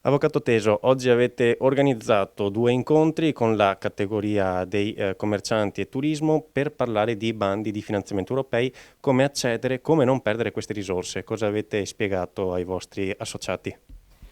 Avvocato Teso, oggi avete organizzato due incontri con la categoria dei commercianti e turismo per parlare di bandi di finanziamento europei, come accedere, come non perdere queste risorse. Cosa avete spiegato ai vostri associati?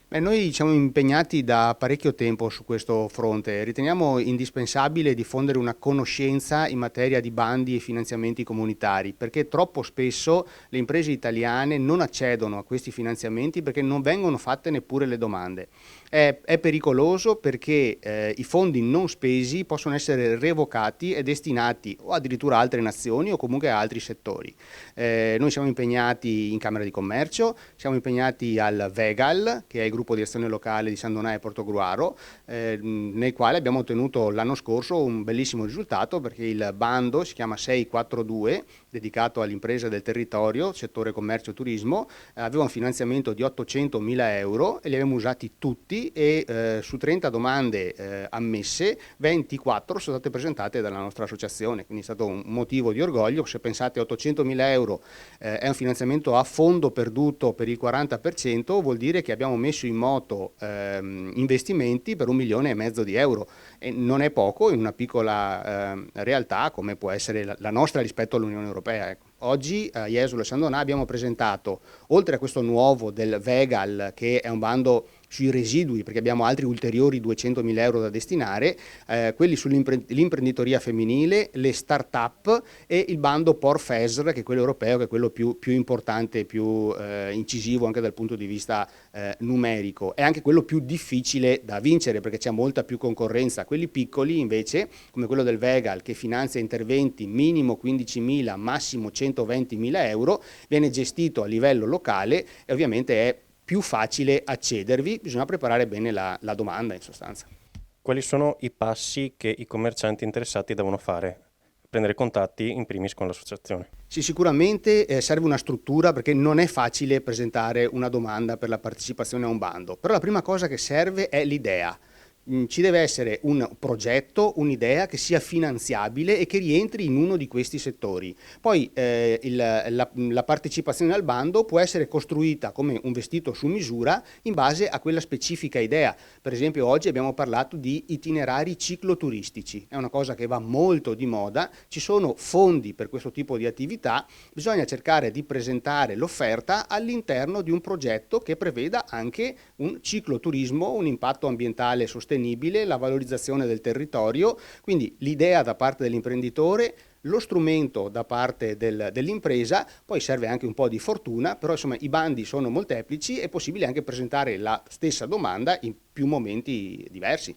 Beh, noi siamo impegnati da parecchio tempo su questo fronte. Riteniamo indispensabile diffondere una conoscenza in materia di bandi e finanziamenti comunitari, perché troppo spesso le imprese italiane non accedono a questi finanziamenti perché non vengono fatte neppure le domande. È pericoloso perché i fondi non spesi possono essere revocati e destinati o addirittura a altre nazioni o comunque a altri settori. Noi siamo impegnati in Camera di Commercio, siamo impegnati al Vegal, che è il gruppo di azione locale di San Donà e Portogruaro, nel quale abbiamo ottenuto l'anno scorso un bellissimo risultato perché il bando si chiama 642, dedicato all'impresa del territorio, settore commercio e turismo, aveva un finanziamento di 800 mila euro e li abbiamo usati tutti e su 30 domande ammesse, 24 sono state presentate dalla nostra associazione, quindi è stato un motivo di orgoglio. Se pensate a 800 mila euro è un finanziamento a fondo perduto per il 40%, vuol dire che abbiamo messo in moto investimenti per 1,5 milioni di euro e non è poco in una piccola realtà come può essere la nostra rispetto all'Unione Europea. Ecco. Oggi a Jesolo e San Donà abbiamo presentato, oltre a questo nuovo del Vegal, che è un bando sui residui, perché abbiamo altri ulteriori 200 mila euro da destinare, quelli sull'imprenditoria femminile, le start-up e il bando POR-FESR, che è quello europeo, che è quello più importante, più incisivo anche dal punto di vista numerico. È anche quello più difficile da vincere, perché c'è molta più concorrenza. Quelli piccoli, invece, come quello del Vegal, che finanzia interventi minimo 15.000, massimo 120.000 euro, viene gestito a livello locale e ovviamente è più facile accedervi, bisogna preparare bene la domanda in sostanza. Quali sono i passi che i commercianti interessati devono fare? Prendere contatti in primis con l'associazione. Sì, sicuramente serve una struttura perché non è facile presentare una domanda per la partecipazione a un bando, però la prima cosa che serve è l'idea. Ci deve essere un progetto, un'idea che sia finanziabile e che rientri in uno di questi settori. Poi la partecipazione al bando può essere costruita come un vestito su misura in base a quella specifica idea. Per esempio oggi abbiamo parlato di itinerari cicloturistici, è una cosa che va molto di moda, ci sono fondi per questo tipo di attività, bisogna cercare di presentare l'offerta all'interno di un progetto che preveda anche un cicloturismo, un impatto ambientale sostenibile, la valorizzazione del territorio, quindi l'idea da parte dell'imprenditore, lo strumento da parte dell'impresa, poi serve anche un po' di fortuna, però insomma i bandi sono molteplici, è possibile anche presentare la stessa domanda in più momenti diversi.